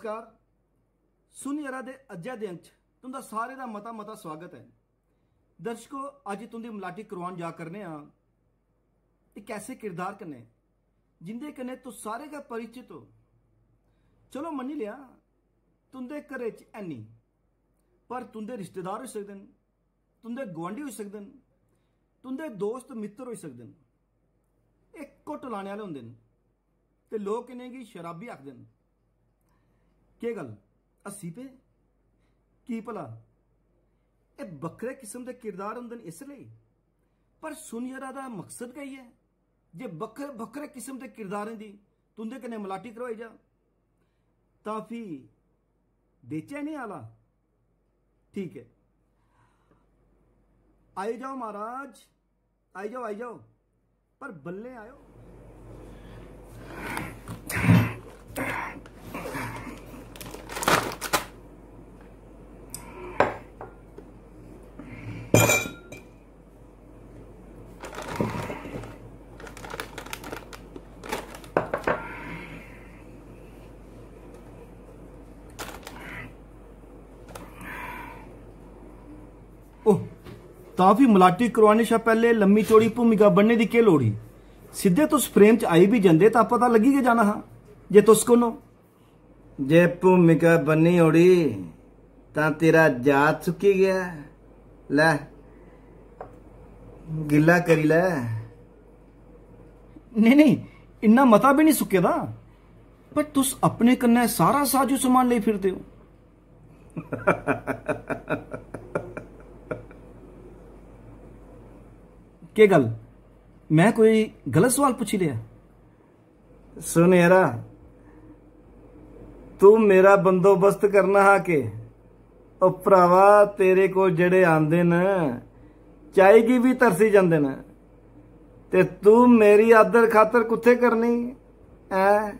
नमस्कार। सुनियरा दे अज्जै दे अंक तुंदा सारे दा मता मता स्वागत है। दर्शकों, अज तुंदी मलाटी करवान जा करने एक ऐसे किरदार कन्नै जिंदे कन्नै तुस सारे गै परिचित हो। चलो मन्नी लिया तुंदे घरे च हैनी, पर तुंदे रिश्तेदार होई सकदे न, तुंदे गुआंढी होई सकदे न, तुंदे दोस्त मित्र होई सकदे न। इक घुट्ट लाने आह्ले होंदे न ते लोग इनेंगी शराबी आखदे न। केह् गल्ल हस्सी पे? की भला एह् बक्खरे किस्म दे किरदार होंदे न इसलेई? पर सुनियरा दा मकसद गै इ'यै जे बक्खरे बक्खरे किस्म दे किरदारें दी तुंदे कन्नै मलाटी करवाई जा, तां फ्ही बेचैनी आह्ला ठीक है। आई जाओ महाराज, आई जाओ, पर बल्ले आयो। ओह, तां फ्ही मलाटी करवाने शा पहले लम्मी चौड़ी भूमिका बनने दी केह् लोड़ ही? सिद्धे तुस फ्रेम च आई भी जंदे तां पता लगी गै जाना हा जे तुस कुन हो। जे भूमिका बनी ओड़ी तां तेरा जात सुक्की गया। लै गिल्ला करी लै। नहीं, इन्ना मता भी नहीं सुक्के दा, पर तुस अपने कन्नै सारा साजो समान लेई फिरदे हो। केह् गल्ल, मैं कोई गलत सवाल पुच्छी लिया? सुनेरा, तू मेरा बंदोबस्त करना हा के? ओ भरावा, तेरे को जेड़े आंदे न चाय की भी तरसी जांदे न, ते तू मेरी आदर खातर कुत्थे करनी ऐ?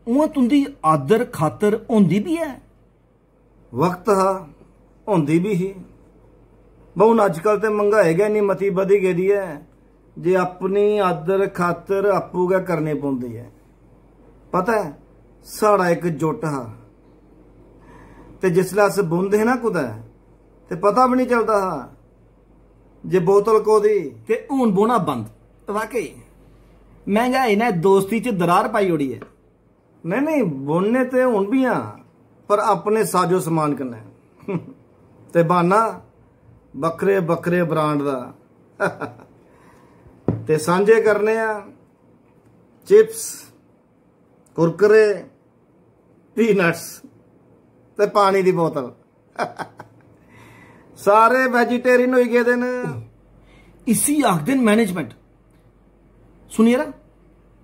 उ'आं तुंदी आदर खातर होंदी भी है। वक्त हा होंदी भी ही, बहु अजकल ते मंगाई गै इन्नी मती बधी गेदी है जे अपनी आदर खातर आपू गै करनी पौंदी है। पता है, साढ़ा एक जुट हा ते जिसलै अस बौंदे ना कुदै ते पता भी नहीं चलदा हा जे बोतल कोदी ते हून बौह्ना बंद। वाकई महंगाई ने दोस्ती च दरार पाई ओड़ी है। नहीं, बोलने ते हून भी हां, पर अपने साजो समान कन्नै ते बहाना बक्खरे बक्खरे ब्रांड दा ते सांझे करने आ चिप्स, कुरकुरे, पीनट्स ते पानी दी बोतल। सारे वेजिटेरियन होई गेदे न। इसी आखदे न मैनेजमेंट। सुनिए,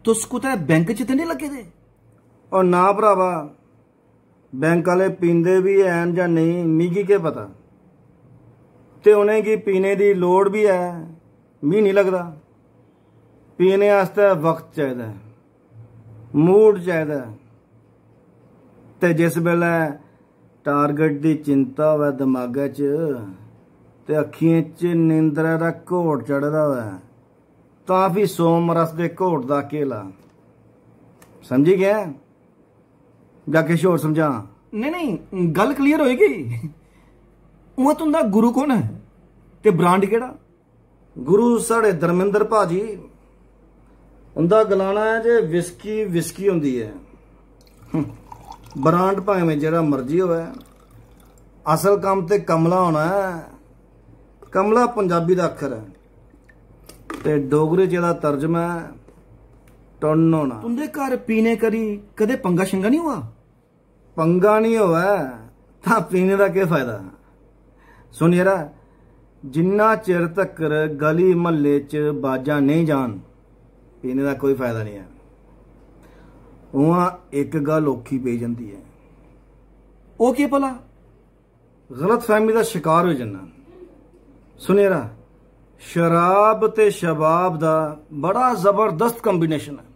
तुस कुतै बैंक च ते नहीं लगे दे? और ना भरावा, बैंक आह्ले पींदे भी हैन जां नहीं मिगी केह् पता, ते उनेंगी पीने दी लोड़ भी है, मी नहीं लगदा। पीने आस्तै वक्त चाहिदा, मूड चाहिदा, ते जिस वेल्लै टारगेट दी चिंता होवे दिमागे च ते अखियें च नींदरा दा घोट चढ़दा होवे तां फ्ही सोम रस दे घोट दा केला। समझी गया जां किश होर समझां? नहीं, गल क्लीयर होएगी। उ'आं तुंदा गुरु कौन है ते ब्रांड केड़ा? गुरु साढ़े धर्मेंद्र भाजी। उंदा गलाना है जे विस्की होंदी है। ब्रांड भावें जेड़ा मर्जी होवे, असल काम ते कमला होना है। कमला पंजाबी दा अक्खर है ते डोगरी च एह्दा तर्जमा है टन होना। तुंदे घर पीने करी कदे पंगा शंगा नहीं हुआ? पंगा नहीं होवे तां पीने दा केह् फायदा? सुन यारा, जिन्ना चिर तक्कर गली महल्ले च बाजा नहीं जान पीने दा कोई फायदा नहीं है। उ'आं एक गल औखी पेई जंदी है। ओह केह् भला? गलत फहमी दा शिकार हो जाना। सुन यारा, शराब ते शबाब दा बड़ा जबरदस्त कॉम्बिनेशन है,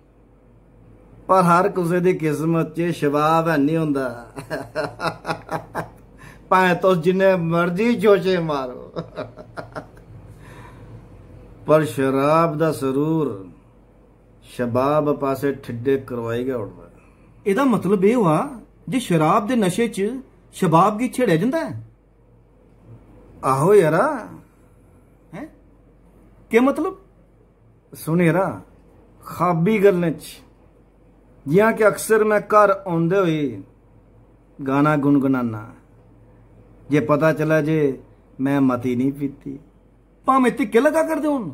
पर हर कुसै दी किस्मत च शबाब है नहीं होंदा। भाएं तुस जिन्ने मर्जी चोचे मारो पर शराब दा सरूर शबाब पासे ठिड्डे करवाई गै उड़दा। एदा मतलब यह हुआ जे शराब दे नशे च शबाब गी छेड़िया जंदा है? आहो यारा। हैं के मतलब? सुन यारा, खाबी गल्लें च जियां कि अक्सर मैं घर आउंदे होई गाना गुनगुनाना, जे पता चला जे मैं मती नहीं पीती भावें धिक्के लगा कर दे हुण।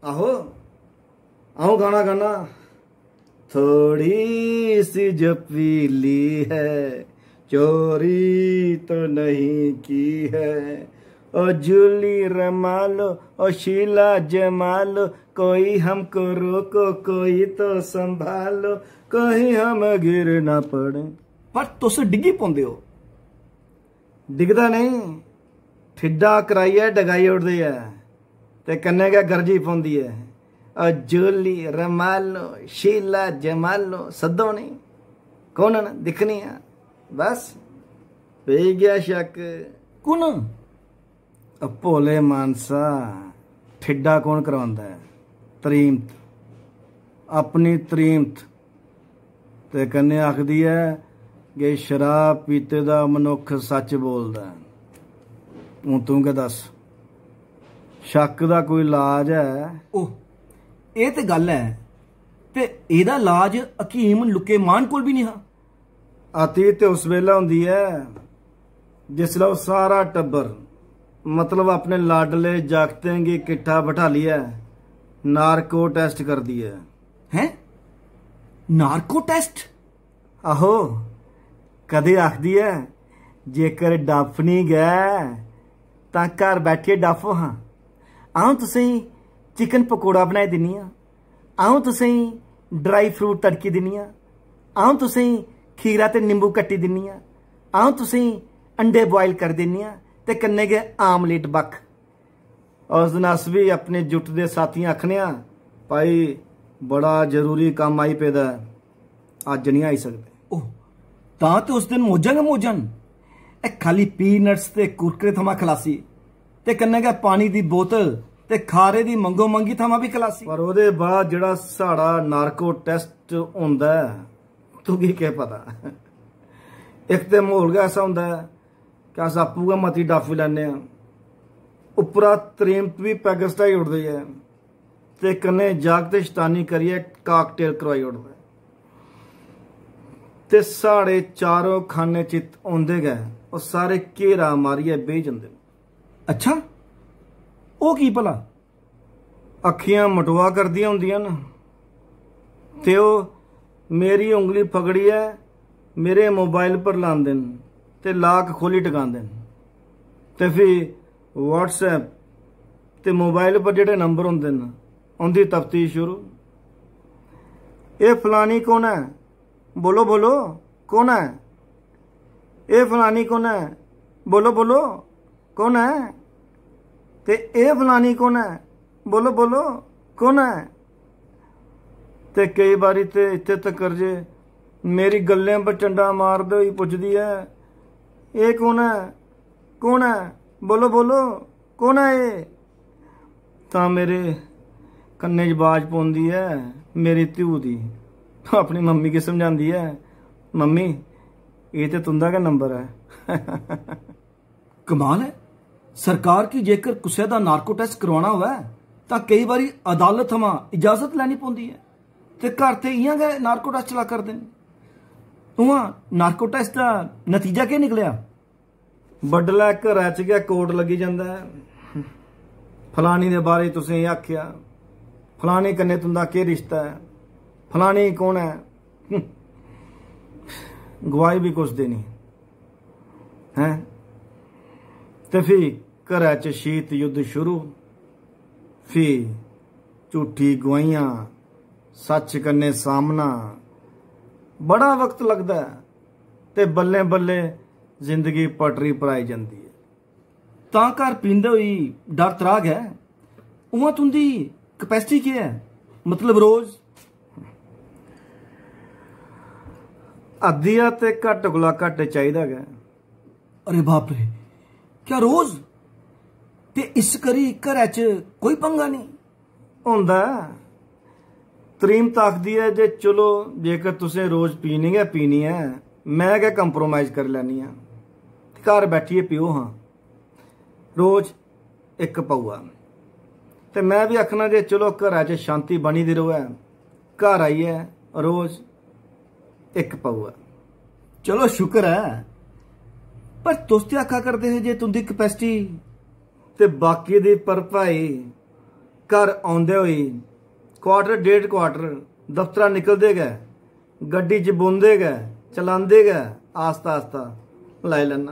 आहो आओ गाना गाना। थोड़ी सी जो पीली है चोरी तो नहीं की है, ओ जूली रमालो ओ शीला जमालो, कोई हमको रोको कोई तो संभालो, कहीं हम गिर ना पड़े। पर तुस डिग्गी पाउंदे हो। डिगदा नहीं, ठिड्डा कराइए डगाई उड़दी है ते कन्ने गै गर्जी पौंदी है। और जूली रमालो शीला जमालो सदो नहीं कौन दिखनी है, बस पी गया शक। कौन? भोले मानसा, ठिड्डा कौन करवांदा है? तरीमत, अपनी तरीमत ते कन्ने आखदी है कि शराब पीते दा मनुख सच बोलदा है। हूं तू के दस, शक दा कोई इलाज है? ओह ये ते गल है, ते एदा इलाज हकीम लुके मान कोल भी नहीं हा। आती ते उस वेला हुंदी है जिसलै वो सारा टब्बर मतलब अपने लाडले जागतें गी किट्ठा बैठा लिया नार्को टेस्ट कर दिया। हैं नार्को टेस्ट? आहो कदे आखदी है जेकर डफ नहीं गए तां घर बैठिए डफो हाँ। आऊं तुसें चिकन पकौड़ा बनाई दिन्नी आं, आऊं तुसें ड्राई फ्रूट तड़की दिन्नी आं, आऊं तुसें खीरा ते निंबू कट्टी दिन्नी आं, आऊं तुसें अंडे बॉयल कर दिन्नी आं ते कन्नै गै आमलेट बक्ख। उस दिन अस भी अपने जुट दे साथियां आखने आं भाई बड़ा जरूरी कम्म आई पेदा है, अज्ज नहीं आई सकदे। ओह तां ते उस दिन मौजां गै मौजां न। ए खाली पीनट्स ते कुरकुरे थमां खलासी ते कन्नै गै पानी दी बोतल ते खारे दी मंगो मंगी थमां भी खलासी। पर ओहदे बाद जेड़ा साड़ा नार्को टेस्ट होंदा है तुगी केह् पता। इक ते माहौल गै ऐसा होंदा है कि अस आपूं गै मती डाफी लैने आं, उप्परा तरीमत भी पैग सटाई उड़दी है ते कन्नै जागत शतानी करियै काकटेल करवाई उड़दा ते साढ़े चारों खाने चित औंदे गै ओह् सारे घेरा मारियै बेही जंदे। अच्छा ओ की भला? अखियां मटवा करदियां होंदियां न ते ओह मेरी उंगली पकड़ियै मेरे मोबाइल पर लांदे न ते लाक खोली टकांदे न ते फ्ही व्हाट्सएप ते मोबाइल पर जेह्ड़े नंबर होंदे न उंदी तफ्तीश शुरू। एह् फलानी कौन है? बोलो बोलो कौन है? एह् फलानी कौन है? बोलो बोलो कौन है? ते एह् फलानी कौन है? बोलो बोलो कौन है? ते कई बारी ते इत्थे तक्कर जे मेरी गल्लें पर चंडा मारदे होई पुछदी है एह् कौन है? कौन है? बोलो बोलो कौन है एह्? तां मेरे कन्ने च बाज पौंदी है मेरी ध्यू दी, अपनी मम्मी गी समझांदी है मम्मी एह् ते तुंदा गै नंबर है। कमाल है, सरकार की जेकर कुसै दा नार्को टेस्ट करवाना होवे तां कई बारी अदालत थमां इजाजत लैनी पौंदी है ते घर ते इयां गै नार्को टेस्ट चला करदे न। उआं नार्को टेस्ट दा नतीजा केह् निकलेआ? बड्डलै घरै च गै कोर्ट लग्गी जंदा है, फलानी दे बारे तुसें एह् आखेआ, फलानी कन्नै तुंदा केह् रिश्ता है, फलानी कौन है? गवाही भी कुछ देनी है ते फ्ही घरै च शीत युद्ध शुरू। फ्ही झूठी गवाहियां, सच कन्नै सामना, बड़ा वक्त लगदा है ते बल्लें बल्लें जिंदगी पटरी पर आई जांदी है। तां घर पींदे होई डर त्राग है। उआं तुंदी कैपेसिटी केह् है, मतलब रोज? अद्धिया ते घट्ट कोला घट्ट चाहिदा गै। अरे बाप रे, क्या रोज? ते इस करी घरै च कोई पंगा नहीं होंदा? तरीमत आखदी है जे चलो जेकर तुसें रोज पीनी गै पीनी है मैं क्या कंप्रोमाइज़ कर लैनी हाँ, घर बैठिए पियो हाँ रोज़ एक पऊआ। तो मैं भी आखना जे चलो घर च शांति बनी दी रहे, घर आइए रोज़ एक पऊआ। चलो शुक्र है, पर तुस ते आखा करते हैं जे तुंदी कैपेसिटी ते बाकी दी भरपाई घर आउंदे होई क्वार्टर डेढ़ क्वार्टर दफ्तरा निकलदे गए, गड्डी च बौंदे गए, चलांदे गए, आस्ता आस्ता लाई लैना।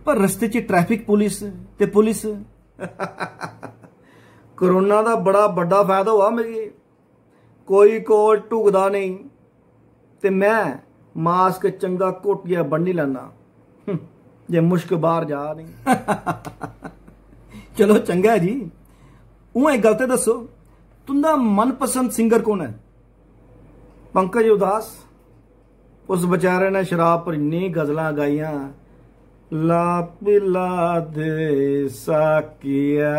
पर रस्ते च ट्रैफिक पुलिस ते पुलिस कोरोना दा बड़ा बड़ा फायदा हुआ मेरी, कोई कोल ढुकदा नहीं ते मैं मास्क चंगा घोटिया बन्नी लैना जे मुश्क बाहर जा नहीं। चलो चंगा है जी। उ'आं एक गल ते दसो, तुंदा मनपसंद सिंगर कौन है? पंकज उदास। उस बेचारे ने शराब पर इन्नी गजलां गाइयां, ला पिला दे साकिया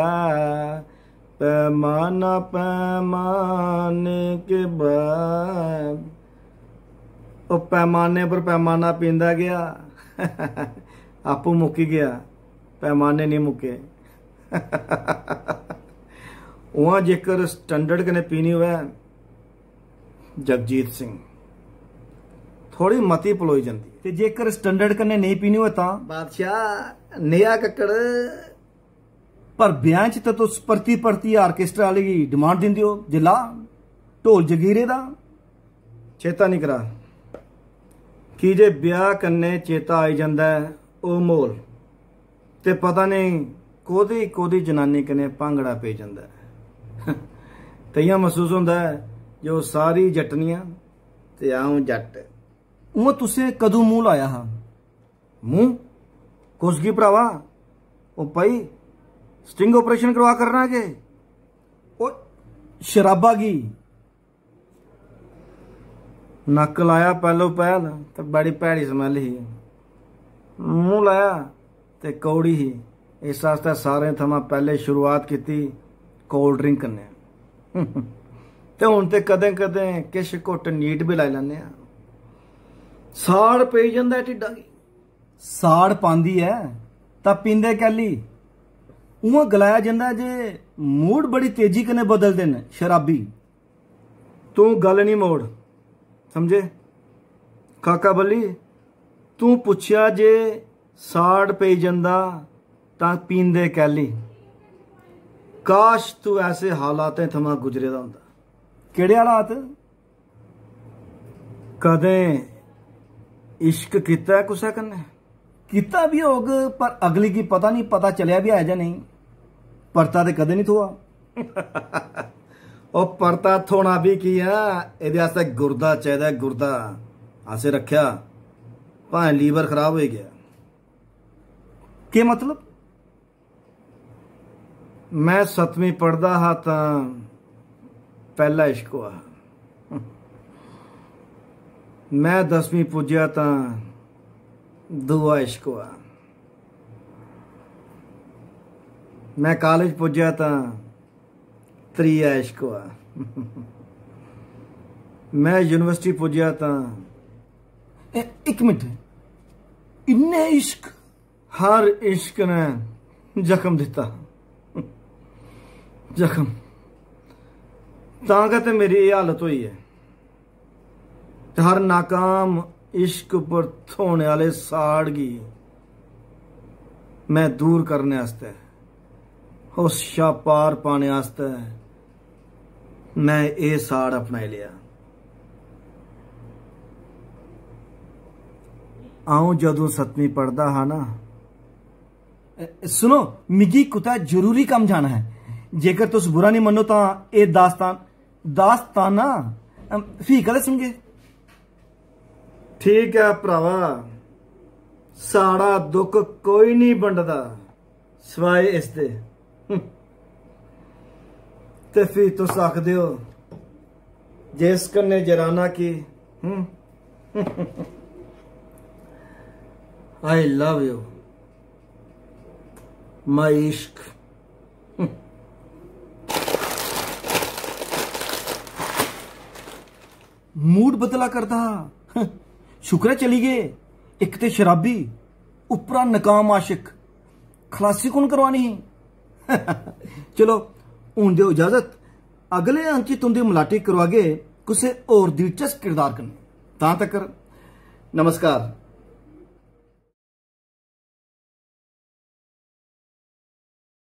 पैमाना पैमाने के बाद, वो पैमाने पर पैमाना पींदा गया आपू मुक्की गया, पैमाने नहीं मुके। वहां जेकर स्टैंडर्ड कने पीनी हुए जगजीत सिंह, थोड़ी मती पलोई जाती। ते जेकर स्टैंडर्ड कन्ने नहीं पीनी हो तां बादशाह नेहा कक्कड़। पर ब्याह च तो तुस परती परती आर्केस्ट्रा वाले की डिमांड दिंदे हो, जिला ढोल जगीरे दा चेता नहीं करा कि जे ब्याह कन्ने चेता आई जांदा है ओ मोल, ते पता नहीं कोदी कोदी जनानी कन्ने भांगड़ा पे जांदा है। तइयां महसूस होंदा है जो सारी जटनियां ते आऊं जट। उ'आं तुसें कदों मूंह लाया हा? मूंह कुसगी भरावा, ओ भाई स्टिंग ऑपरेशन करवा करना के ओ शराबा गी नक लाया पहलो पहल तो बड़ी भैड़ी स्मैल ही, मूंह लाया ते कौड़ी ही। इस आस्ते सारे थमां पहले शुरुआत की कोल्ड ड्रिंक कन्नै ते हुण ते कदें कदें किश घुट नीट भी लाई लैने आ। साड़ पेई जांदा ढिड्डा गी। साड़ पांदी है तां पींदे कैली? उ'आं गलाया जंदा जे मूड बड़ी तेजी कन्नै बदलदे न शराबी। तू गल नहीं मोड़ समझे काका बली, तू पुछया जे साड़ पेई जंदा तां पींदे कैली। काश तू ऐसे हालातें थमां गुजरे दा हुंदा। केड़े हालात? कदें इश्क कीता है कुसै कन्नै? कीता भी होग, पर अगली की पता नहीं पता चलिया भी है जां नहीं। परता ते कदें नहीं थोआ। ओ परता थोना भी की है, एदे आस्ते गुरदा चाहिदा, गुरदा आसे रखया भाएं लीवर खराब हो गया। के मतलब? मैं 7वीं पढ़दा हा तां पहला इश्क हुआ, मैं 10वीं पुज्या तां दूआ इश्क हुआ, मैं कॉलेज पुज्या तां त्रीया इश्क हुआ, मैं यूनिवर्सिटी पुज्या तां। एक मिनट, इन्ने इश्क? हर इश्क ने जख्म दिता, जख्म। तां करते मेरी ये हालत हुई है। हर नाकाम इश्क पर थोने वाले साड़ गी मैं दूर करने आस्ते, उस शा पार पाने आस्ते मैं ये साड़ अपनाई लिया। आऊं जदों 7वीं पढ़दा हा ना। सुनो, मिगी कुतै जरूरी कम जाना है। जेकर तुस बुरा नहीं मनो तां ए दास्ताना फ्ही कदें सुनगे। ठीक है भरावा, साड़ा दुख कोई नहीं बंडदा सिवाय इसदे। ते फिर तुस आखदे हो जिस कन्ने जराना की आई लव यू माई इश्क। मूड बदला करता शुक्र है चली गए। एक ते शराबी उपरा नकाम आशिक, खलासी कौन करवानी ही। चलो हूं दो इजाजत, अगले अंक च तुंदी मलाटी करवागे कुछ और दिलचस्प किरदार कन्नै। तां तक नमस्कार।